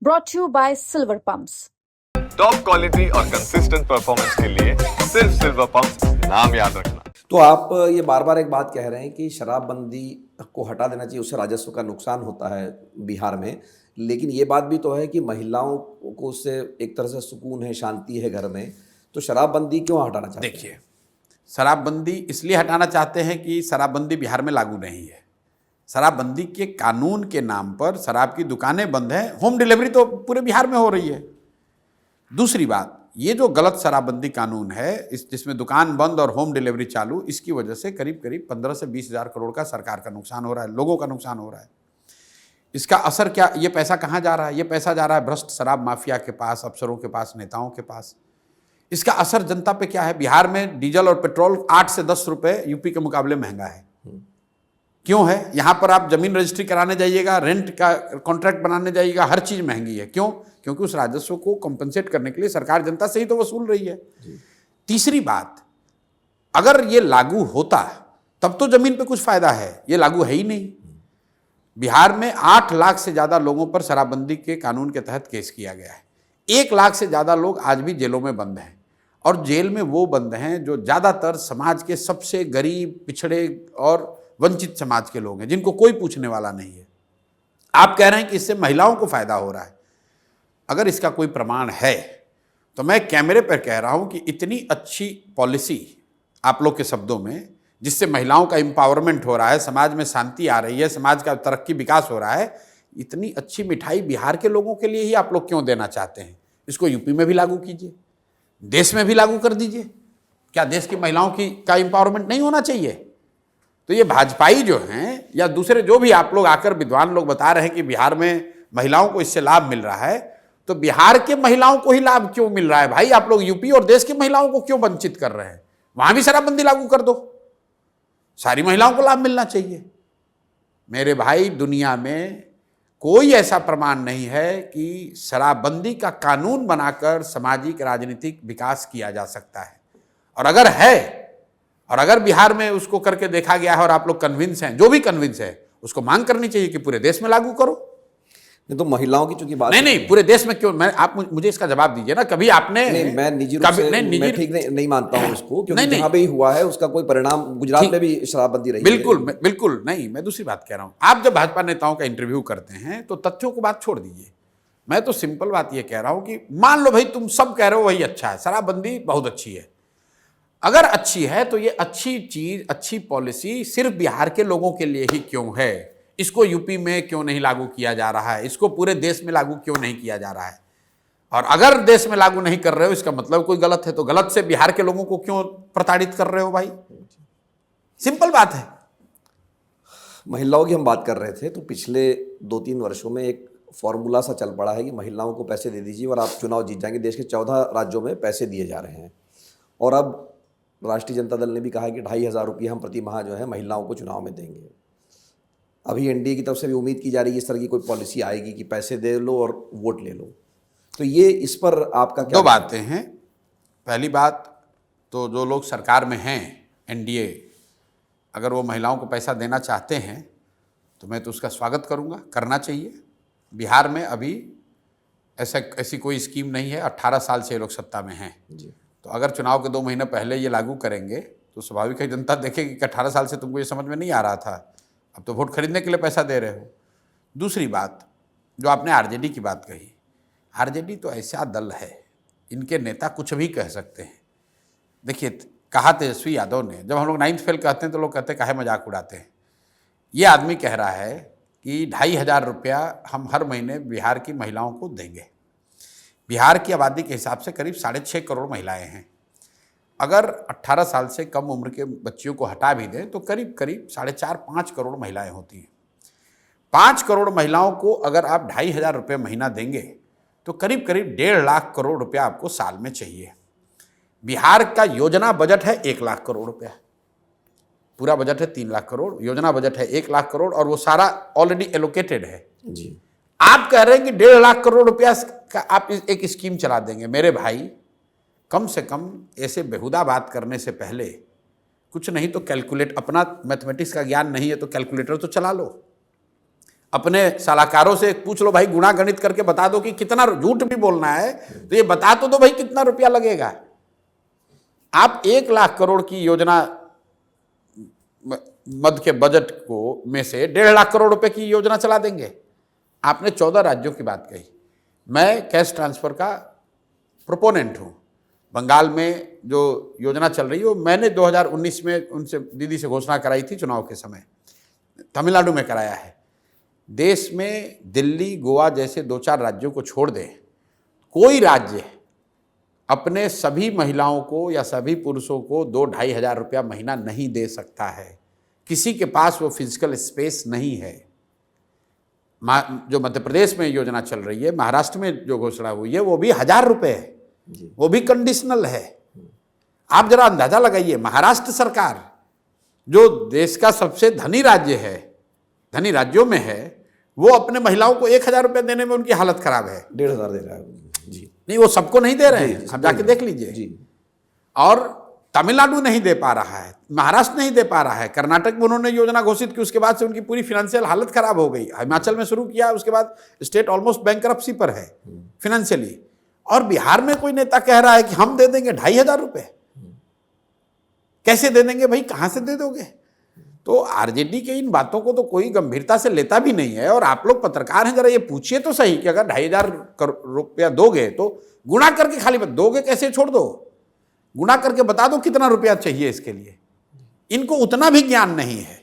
brought to you by Silver Pumps. Top quality और consistent performance के लिए सिर्फ सिल्वर पंप नाम याद रखना। तो आप ये बार बार एक बात कह रहे हैं कि शराबबंदी को हटा देना चाहिए, उससे राजस्व का नुकसान होता है बिहार में, लेकिन ये बात भी तो है कि महिलाओं को उससे एक तरह से सुकून है, शांति है घर में, तो शराबबंदी क्यों हटाना चाहते हैं? देखिए, शराबबंदी इसलिए हटाना चाहते हैं कि शराबबंदी बिहार में लागू नहीं है। शराबबंदी के कानून के नाम पर शराब की दुकानें बंद हैं, होम डिलीवरी तो पूरे बिहार में हो रही है। दूसरी बात, ये जो गलत शराबबंदी कानून है, जिसमें दुकान बंद और होम डिलीवरी चालू, इसकी वजह से करीब करीब 15 से 20 हज़ार करोड़ का सरकार का नुकसान हो रहा है, लोगों का नुकसान हो रहा है। इसका असर क्या, ये पैसा कहाँ जा रहा है? ये पैसा जा रहा है भ्रष्ट शराब माफिया के पास, अफसरों के पास, नेताओं के पास। इसका असर जनता पे क्या है? बिहार में डीजल और पेट्रोल 8 से 10 रुपए यूपी के मुकाबले महंगा है। क्यों है? यहाँ पर आप जमीन रजिस्ट्री कराने जाइएगा, रेंट का कॉन्ट्रैक्ट बनाने जाइएगा, हर चीज महंगी है। क्यों? क्योंकि उस राजस्व को कंपनसेट करने के लिए सरकार जनता से ही तो वसूल रही है। तीसरी बात, अगर ये लागू होता तब तो जमीन पे कुछ फायदा है, ये लागू है ही नहीं। बिहार में 8 लाख से ज्यादा लोगों पर शराबबंदी के कानून के तहत केस किया गया है। 1 लाख से ज्यादा लोग आज भी जेलों में बंद हैं, और जेल में वो बंद हैं जो ज्यादातर समाज के सबसे गरीब, पिछड़े और वंचित समाज के लोग हैं, जिनको कोई पूछने वाला नहीं है। आप कह रहे हैं कि इससे महिलाओं को फायदा हो रहा है। अगर इसका कोई प्रमाण है तो मैं कैमरे पर कह रहा हूं कि इतनी अच्छी पॉलिसी, आप लोग के शब्दों में, जिससे महिलाओं का एम्पावरमेंट हो रहा है, समाज में शांति आ रही है, समाज का तरक्की विकास हो रहा है, इतनी अच्छी मिठाई बिहार के लोगों के लिए ही आप लोग क्यों देना चाहते हैं? इसको यूपी में भी लागू कीजिए, देश में भी लागू कर दीजिए। क्या देश की महिलाओं का एम्पावरमेंट नहीं होना चाहिए? तो ये भाजपाई जो हैं या दूसरे जो भी आप लोग आकर विद्वान लोग बता रहे हैं कि बिहार में महिलाओं को इससे लाभ मिल रहा है, तो बिहार के महिलाओं को ही लाभ क्यों मिल रहा है भाई? आप लोग यूपी और देश की महिलाओं को क्यों वंचित कर रहे हैं? वहां भी शराबबंदी लागू कर दो, सारी महिलाओं को लाभ मिलना चाहिए। मेरे भाई, दुनिया में कोई ऐसा प्रमाण नहीं है कि शराबबंदी का कानून बनाकर सामाजिक राजनीतिक विकास किया जा सकता है। और अगर है, और अगर बिहार में उसको करके देखा गया है और आप लोग कन्विंस हैं, जो भी कन्विंस है, उसको मांग करनी चाहिए कि पूरे देश में लागू करो। नहीं तो महिलाओं की चूंकि बात नहीं, पूरे देश में क्यों? आप मुझे इसका जवाब दीजिए ना। कभी आपने मैं निजी रूप से मैं ठीक नहीं मानता हूं इसको, क्योंकि जहां भी हुआ है उसका कोई परिणाम, गुजरात में भी शराबबंदी रही है। बिल्कुल नहीं, मैं दूसरी बात कह रहा हूं। आप जब भाजपा नेताओं का इंटरव्यू करते हैं तो तथ्यों को बात छोड़ दीजिए। मैं तो सिंपल बात यह कह रहा हूं कि मान लो भाई तुम सब कह रहे हो वही अच्छा है, शराबबंदी बहुत अच्छी है। अगर अच्छी है तो ये अच्छी चीज, अच्छी पॉलिसी सिर्फ बिहार के लोगों के लिए ही क्यों है? इसको यूपी में क्यों नहीं लागू किया जा रहा है? इसको पूरे देश में लागू क्यों नहीं किया जा रहा है? और अगर देश में लागू नहीं कर रहे हो, इसका मतलब कोई गलत है, तो गलत से बिहार के लोगों को क्यों प्रताड़ित कर रहे हो भाई? सिंपल बात है। महिलाओं की हम बात कर रहे थे, तो पिछले 2-3 वर्षों में एक फॉर्मूला सा चल पड़ा है कि महिलाओं को पैसे दे दीजिए और आप चुनाव जीत जाएंगे। देश के 14 राज्यों में पैसे दिए जा रहे हैं, और अब राष्ट्रीय जनता दल ने भी कहा कि 2,500 रुपये हम प्रति माह जो है महिलाओं को चुनाव में देंगे। अभी एनडीए की तरफ से भी उम्मीद की जा रही है इस तरह की कोई पॉलिसी आएगी कि पैसे दे लो और वोट ले लो। तो ये, इस पर आपका क्या? 2 बातें हैं। पहली बात तो जो लोग सरकार में हैं, एनडीए, अगर वो महिलाओं को पैसा देना चाहते हैं तो मैं तो उसका स्वागत करूंगा, करना चाहिए। बिहार में अभी ऐसी कोई स्कीम नहीं है। 18 साल से ये लोग सत्ता में हैं जी। तो अगर चुनाव के 2 महीने पहले ये लागू करेंगे तो स्वाभाविक है जनता देखेगी कि 18 साल से तुमको ये समझ में नहीं आ रहा था, अब तो वोट खरीदने के लिए पैसा दे रहे हो। दूसरी बात, जो आपने आरजेडी की बात कही, आरजेडी तो ऐसा दल है, इनके नेता कुछ भी कह सकते हैं। देखिए, कहा तेजस्वी यादव ने, जब हम लोग 9th फेल कहते हैं तो लोग कहते हैं काहे मजाक उड़ाते हैं। ये आदमी कह रहा है कि 2,500 रुपया हम हर महीने बिहार की महिलाओं को देंगे। बिहार की आबादी के हिसाब से करीब 6.5 करोड़ महिलाएं हैं। अगर 18 साल से कम उम्र के बच्चियों को हटा भी दें तो करीब करीब 4.5-5 करोड़ महिलाएं होती हैं। 5 करोड़ महिलाओं को अगर आप 2,500 रुपये महीना देंगे तो करीब करीब 1.5 लाख करोड़ रुपया आपको साल में चाहिए। बिहार का योजना बजट है 1 लाख करोड़ रुपया, पूरा बजट है 3 लाख करोड़, योजना बजट है 1 लाख करोड़, और वो सारा ऑलरेडी एलोकेटेड है जी। आप कह रहे हैं कि 1.5 लाख करोड़ रुपया का आप एक स्कीम चला देंगे। मेरे भाई, कम से कम ऐसे बेहुदा बात करने से पहले कुछ नहीं तो कैलकुलेट, अपना मैथमेटिक्स का ज्ञान नहीं है तो कैलकुलेटर तो चला लो। अपने सलाहकारों से पूछ लो भाई, गुणा गणित करके बता दो कि कितना, झूठ भी बोलना है तो ये बता तो दो भाई कितना रुपया लगेगा। आप 1 लाख करोड़ की योजना मध्य के बजट को में से 1.5 लाख करोड़ रुपए की योजना चला देंगे। आपने 14 राज्यों की बात कही। मैं कैश ट्रांसफर का प्रोपोनेंट हूँ। बंगाल में जो योजना चल रही है वो मैंने 2019 में उनसे दीदी से घोषणा कराई थी चुनाव के समय, तमिलनाडु में कराया है। देश में दिल्ली, गोवा जैसे 2-4 राज्यों को छोड़ दें, कोई राज्य अपने सभी महिलाओं को या सभी पुरुषों को 2-2.5 हज़ार रुपया महीना नहीं दे सकता है। किसी के पास वो फिजिकल स्पेस नहीं है। जो मध्य प्रदेश में योजना चल रही है, महाराष्ट्र में जो घोषणा हुई है, वो भी 1,000 रुपये है, वो भी कंडीशनल है। आप जरा अंदाजा लगाइए, महाराष्ट्र सरकार जो देश का सबसे धनी राज्य है, धनी राज्यों में है, वो अपने महिलाओं को 1,000 रुपये देने में उनकी हालत खराब है। 1,500 दे रहा है जी। नहीं, वो सबको नहीं दे रहे हैं, आप जाके देख लीजिए जी। और तमिलनाडु नहीं दे पा रहा है, महाराष्ट्र नहीं दे पा रहा है, कर्नाटक में उन्होंने योजना घोषित की, उसके बाद से उनकी पूरी फाइनेंशियल हालत खराब हो गई। हिमाचल में शुरू किया, उसके बाद स्टेट ऑलमोस्ट बैंकरप्सी पर है फाइनेंशियली। और बिहार में कोई नेता कह रहा है कि हम दे देंगे 2.5 हज़ार रुपये। कैसे दे देंगे भाई, कहाँ से दे दोगे? तो आरजेडी के इन बातों को तो कोई गंभीरता से लेता भी नहीं है। और आप लोग पत्रकार हैं, जरा ये पूछिए तो सही कि अगर 2.5 हज़ार रुपया दोगे तो गुणा करके, खाली दोगे कैसे छोड़ दो, गुणा करके बता दो कितना रुपया चाहिए इसके लिए। इनको उतना भी ज्ञान नहीं है।